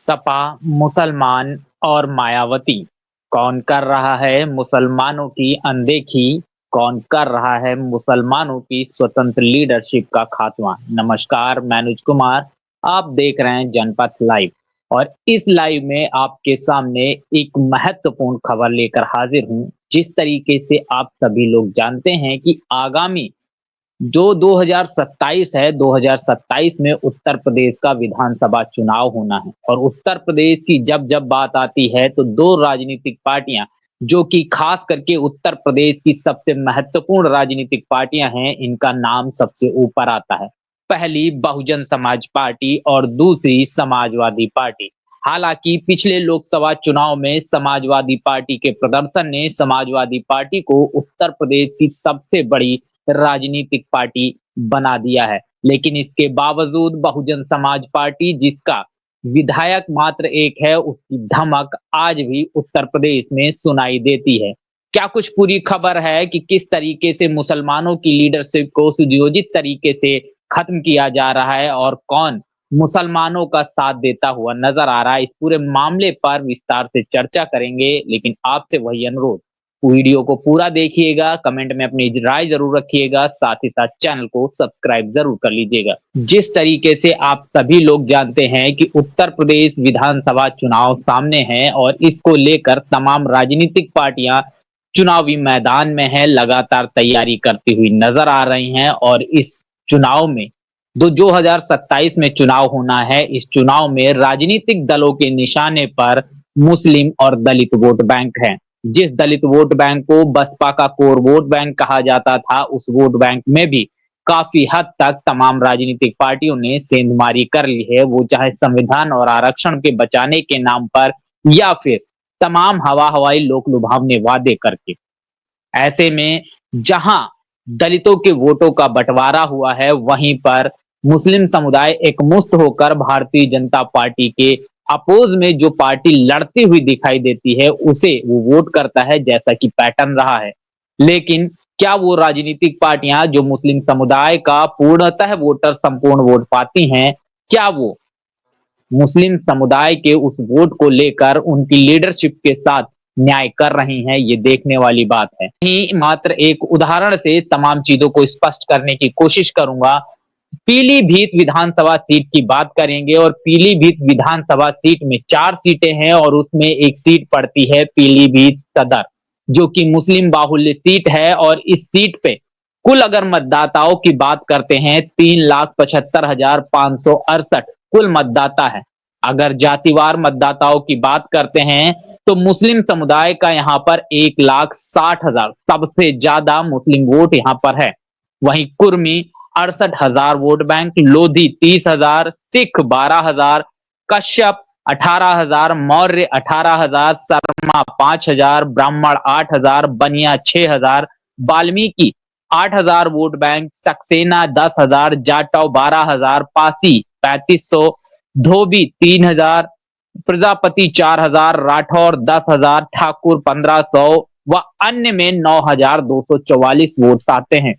सपा, मुसलमान और मायावती, कौन कर रहा है मुसलमानों की अनदेखी? कौन कर रहा है मुसलमानों की स्वतंत्र लीडरशिप का खात्मा? नमस्कार, मैं अनुज कुमार। आप देख रहे हैं जनपथ लाइव और इस लाइव में आपके सामने एक महत्वपूर्ण खबर लेकर हाजिर हूं। जिस तरीके से आप सभी लोग जानते हैं कि आगामी जो 2027 है, 2027 में उत्तर प्रदेश का विधानसभा चुनाव होना है और उत्तर प्रदेश की जब जब बात आती है तो दो राजनीतिक पार्टियां जो कि खास करके उत्तर प्रदेश की सबसे महत्वपूर्ण राजनीतिक पार्टियां हैं, इनका नाम सबसे ऊपर आता है। पहली बहुजन समाज पार्टी और दूसरी समाजवादी पार्टी। हालांकि पिछले लोकसभा चुनाव में समाजवादी पार्टी के प्रदर्शन ने समाजवादी पार्टी को उत्तर प्रदेश की सबसे बड़ी राजनीतिक पार्टी बना दिया है, लेकिन इसके बावजूद बहुजन समाज पार्टी जिसका विधायक मात्र एक है, उसकी धमक आज भी उत्तर प्रदेश में सुनाई देती है। क्या कुछ पूरी खबर है कि किस तरीके से मुसलमानों की लीडरशिप को सुनियोजित तरीके से खत्म किया जा रहा है और कौन मुसलमानों का साथ देता हुआ नजर आ रहा है? इस पूरे मामले पर विस्तार से चर्चा करेंगे, लेकिन आपसे वही अनुरोध, वीडियो को पूरा देखिएगा, कमेंट में अपनी राय जरूर रखिएगा, साथ ही साथ चैनल को सब्सक्राइब जरूर कर लीजिएगा। जिस तरीके से आप सभी लोग जानते हैं कि उत्तर प्रदेश विधानसभा चुनाव सामने है और इसको लेकर तमाम राजनीतिक पार्टियां चुनावी मैदान में है, लगातार तैयारी करती हुई नजर आ रही हैं और इस चुनाव में 2027 में चुनाव होना है। इस चुनाव में राजनीतिक दलों के निशाने पर मुस्लिम और दलित वोट बैंक है। जिस दलित वोट बैंक को बसपा का कोर वोट बैंक कहा जाता था, उस वोट बैंक में भी काफी हद तक तमाम राजनीतिक पार्टियों ने सेंधमारी कर ली है, वो चाहे संविधान और आरक्षण के बचाने के नाम पर या फिर तमाम हवा हवाई लोक लुभावने वादे करके। ऐसे में जहां दलितों के वोटों का बंटवारा हुआ है, वहीं पर मुस्लिम समुदाय एकमुश्त होकर भारतीय जनता पार्टी के अपोज में जो पार्टी लड़ती हुई दिखाई देती है, उसे वो वोट करता है, जैसा कि पैटर्न रहा है। लेकिन क्या वो राजनीतिक पार्टियां जो मुस्लिम समुदाय का पूर्णतः वोटर संपूर्ण वोट पाती हैं, क्या वो मुस्लिम समुदाय के उस वोट को लेकर उनकी लीडरशिप के साथ न्याय कर रही हैं? ये देखने वाली बात है। ही मात्र एक उदाहरण से तमाम चीजों को स्पष्ट करने की कोशिश करूंगा। पीलीभीत विधानसभा सीट की बात करेंगे और पीलीभीत विधानसभा सीट में 4 सीटें हैं और उसमें एक सीट पड़ती है पीलीभीत सदर, जो कि मुस्लिम बाहुल्य सीट है और इस सीट पे कुल अगर मतदाताओं की बात करते हैं 3,75,568 कुल मतदाता है। अगर जातिवार मतदाताओं की बात करते हैं तो मुस्लिम समुदाय का यहाँ पर 1,60,000 सबसे ज्यादा मुस्लिम वोट यहाँ पर है। वहीं कुर्मी 68,000 वोट बैंक, लोधी 30,000, सिख 12,000, कश्यप 18,000, मौर्य 18,000, शर्मा 5,000, ब्राह्मण 8,000, बनिया 6,000, वाल्मीकि 8,000 वोट बैंक, सक्सेना 10,000, जाटव 12,000, पासी 3,500, धोबी 3,000, प्रजापति 4,000, राठौर 10,000, ठाकुर 1,500 व अन्य में 9,244 वोट्स आते हैं।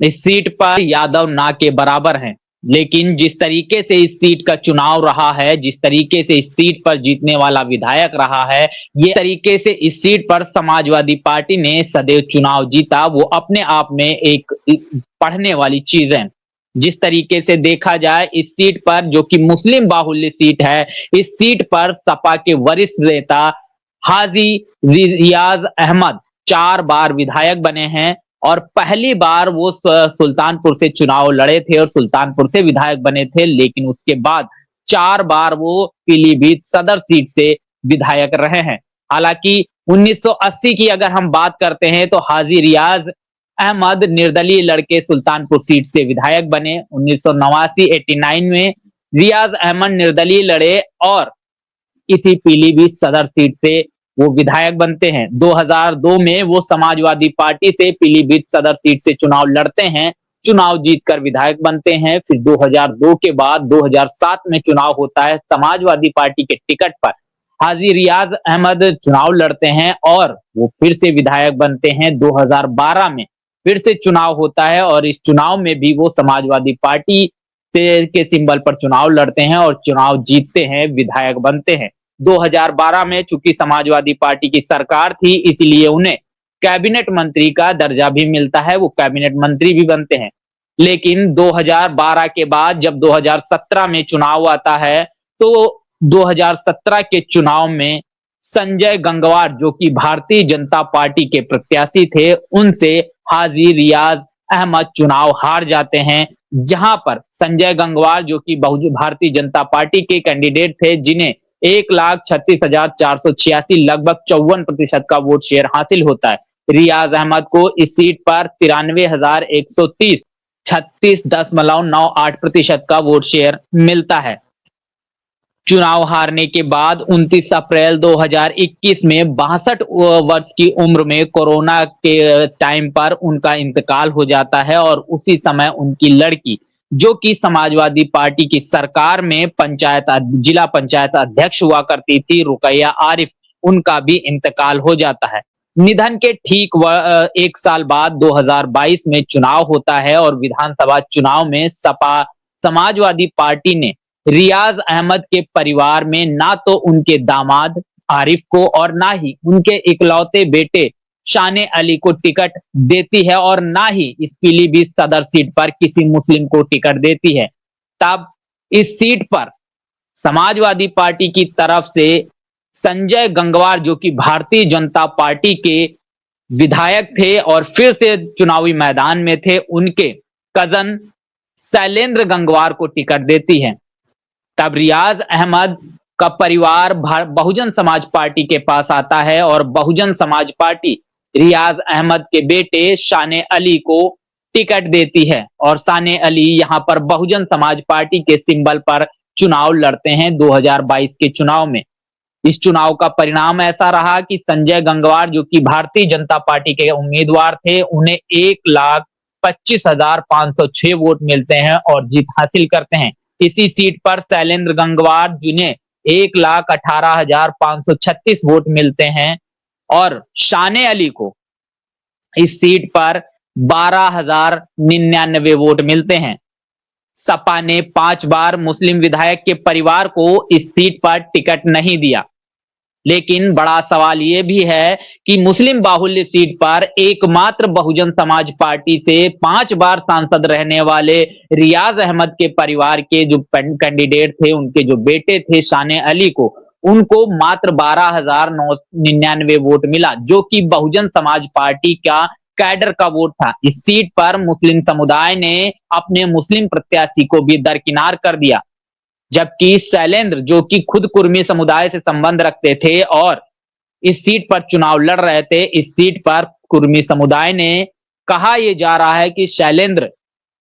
इस सीट पर यादव ना के बराबर हैं, लेकिन जिस तरीके से इस सीट का चुनाव रहा है, जिस तरीके से इस सीट पर जीतने वाला विधायक रहा है, ये तरीके से इस सीट पर समाजवादी पार्टी ने सदैव चुनाव जीता, वो अपने आप में एक पढ़ने वाली चीज है। जिस तरीके से देखा जाए इस सीट पर, जो कि मुस्लिम बाहुल्य सीट है, इस सीट पर सपा के वरिष्ठ नेता हाजी रियाज अहमद 4 बार विधायक बने हैं और पहली बार वो सुल्तानपुर से चुनाव लड़े थे और सुल्तानपुर से विधायक बने थे, लेकिन उसके बाद 4 बार वो पीलीभीत सदर सीट से विधायक रहे हैं। हालांकि 1980 की अगर हम बात करते हैं तो हाजी रियाज अहमद निर्दलीय लड़के सुल्तानपुर सीट से विधायक बने। 1989 में रियाज अहमद निर्दलीय लड़े और इसी पीलीभीत सदर सीट से वो विधायक बनते हैं। 2002 में वो समाजवादी पार्टी से पीलीभीत सदर सीट से चुनाव लड़ते हैं, चुनाव जीतकर विधायक बनते हैं। फिर 2002 के बाद 2007 में चुनाव होता है समाजवादी पार्टी के टिकट पर, हाजी रियाज अहमद चुनाव लड़ते हैं और वो फिर से विधायक बनते हैं। 2012 में फिर से चुनाव होता है और इस चुनाव में भी वो समाजवादी पार्टी के सिंबल पर चुनाव लड़ते हैं और चुनाव जीतते हैं, विधायक बनते हैं। 2012 में चूंकि समाजवादी पार्टी की सरकार थी, इसलिए उन्हें कैबिनेट मंत्री का दर्जा भी मिलता है, वो कैबिनेट मंत्री भी बनते हैं। लेकिन 2012 के बाद जब 2017 में चुनाव आता है, तो 2017 के चुनाव में संजय गंगवार जो कि भारतीय जनता पार्टी के प्रत्याशी थे, उनसे हाजी रियाज अहमद चुनाव हार जाते हैं। जहां पर संजय गंगवार जो कि भारतीय जनता पार्टी के कैंडिडेट थे, जिन्हें 1,36,486 लगभग 54% का वोट शेयर हासिल होता है, रियाज अहमद को इस सीट पर 93,130 36.98% का वोट शेयर मिलता है। चुनाव हारने के बाद 29 अप्रैल 2021 में 62 वर्ष की उम्र में कोरोना के टाइम पर उनका इंतकाल हो जाता है और उसी समय उनकी लड़की जो कि समाजवादी पार्टी की सरकार में जिला पंचायत अध्यक्ष हुआ करती थी, रुकैया आरिफ, उनका भी इंतकाल हो जाता है। निधन के ठीक एक साल बाद 2022 में चुनाव होता है और विधानसभा चुनाव में सपा समाजवादी पार्टी ने रियाज अहमद के परिवार में ना तो उनके दामाद आरिफ को और ना ही उनके इकलौते बेटे शाने अली को टिकट देती है और ना ही इस पीलीभीत सदर सीट पर किसी मुस्लिम को टिकट देती है। तब इस सीट पर समाजवादी पार्टी की तरफ से संजय गंगवार जो कि भारतीय जनता पार्टी के विधायक थे और फिर से चुनावी मैदान में थे, उनके कजन शैलेंद्र गंगवार को टिकट देती है। तब रियाज अहमद का परिवार बहुजन समाज पार्टी के पास आता है और बहुजन समाज पार्टी रियाज अहमद के बेटे शाने अली को टिकट देती है और शाने अली यहां पर बहुजन समाज पार्टी के सिंबल पर चुनाव लड़ते हैं 2022 के चुनाव में। इस चुनाव का परिणाम ऐसा रहा कि संजय गंगवार जो कि भारतीय जनता पार्टी के उम्मीदवार थे, उन्हें 1,25,506 वोट मिलते हैं और जीत हासिल करते हैं। इसी सीट पर शैलेंद्र गंगवार जिन्हें 1,18,536 वोट मिलते हैं और शाने अली को इस सीट पर 12,099 वोट मिलते हैं। सपा ने 5 बार मुस्लिम विधायक के परिवार को इस सीट पर टिकट नहीं दिया। लेकिन बड़ा सवाल यह भी है कि मुस्लिम बाहुल्य सीट पर एकमात्र बहुजन समाज पार्टी से 5 बार सांसद रहने वाले रियाज अहमद के परिवार के जो कैंडिडेट थे, उनके जो बेटे थे शाने अली को, उनको मात्र 12,999 वोट मिला, जो कि बहुजन समाज पार्टी का कैडर का वोट था। इस सीट पर मुस्लिम समुदाय ने अपने मुस्लिम प्रत्याशी को भी दरकिनार कर दिया, जबकि शैलेंद्र जो कि खुद कुर्मी समुदाय से संबंध रखते थे और इस सीट पर चुनाव लड़ रहे थे, इस सीट पर कुर्मी समुदाय ने कहा यह जा रहा है कि शैलेंद्र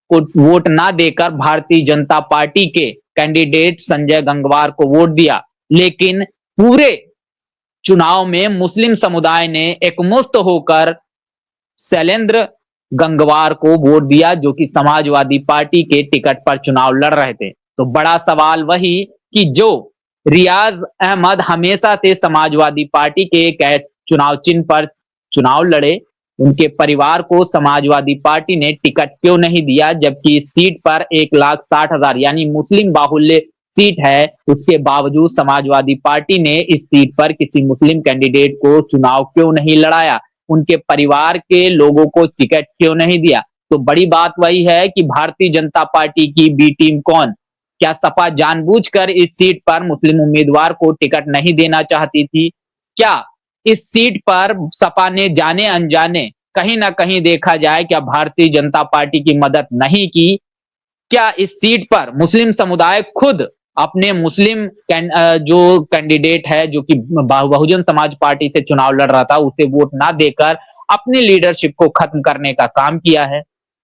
को वोट ना देकर भारतीय जनता पार्टी के कैंडिडेट संजय गंगवार को वोट दिया। लेकिन पूरे चुनाव में मुस्लिम समुदाय ने एकमुश्त होकर शैलेंद्र गंगवार को वोट दिया, जो कि समाजवादी पार्टी के टिकट पर चुनाव लड़ रहे थे। तो बड़ा सवाल वही कि जो रियाज अहमद हमेशा से समाजवादी पार्टी के चुनाव चिन्ह पर चुनाव लड़े, उनके परिवार को समाजवादी पार्टी ने टिकट क्यों नहीं दिया, जबकि इस सीट पर 1,60,000 यानी मुस्लिम बाहुल्य सीट है, उसके बावजूद समाजवादी पार्टी ने इस सीट पर किसी मुस्लिम कैंडिडेट को चुनाव क्यों नहीं लड़ाया, उनके परिवार के लोगों को टिकट क्यों नहीं दिया। तो बड़ी बात वही है कि भारतीय जनता पार्टी की बी टीम कौन? क्या सपा जानबूझकर इस सीट पर मुस्लिम उम्मीदवार को टिकट नहीं देना चाहती थी? क्या इस सीट पर सपा ने जाने अनजाने कहीं ना कहीं देखा जाए क्या भारतीय जनता पार्टी की मदद नहीं की? क्या इस सीट पर मुस्लिम समुदाय खुद अपने मुस्लिम जो कैंडिडेट है जो कि बहुजन समाज पार्टी से चुनाव लड़ रहा था, उसे वोट ना देकर अपनी लीडरशिप को खत्म करने का काम किया है?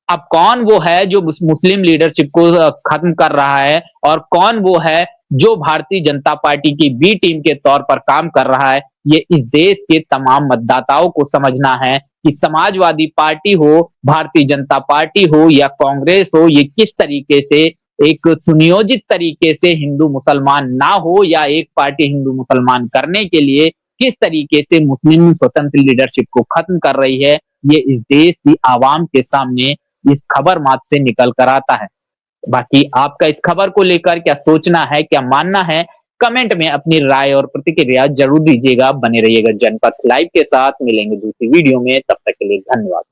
अब कौन वो है जो मुस्लिम लीडरशिप को खत्म कर रहा है और कौन वो है जो भारतीय जनता पार्टी की बी टीम के तौर पर काम कर रहा है? ये इस देश के तमाम मतदाताओं को समझना है कि समाजवादी पार्टी हो, भारतीय जनता पार्टी हो या कांग्रेस हो, ये किस तरीके से एक सुनियोजित तरीके से हिंदू मुसलमान ना हो या एक पार्टी हिंदू मुसलमान करने के लिए किस तरीके से मुस्लिम स्वतंत्र लीडरशिप को खत्म कर रही है, ये इस देश की आवाम के सामने इस खबर मात्र से निकल कर आता है। बाकी आपका इस खबर को लेकर क्या सोचना है, क्या मानना है, कमेंट में अपनी राय और प्रतिक्रिया जरूर दीजिएगा। बने रहिएगा जनपथ लाइव के साथ, मिलेंगे दूसरी वीडियो में, तब तक के लिए धन्यवाद।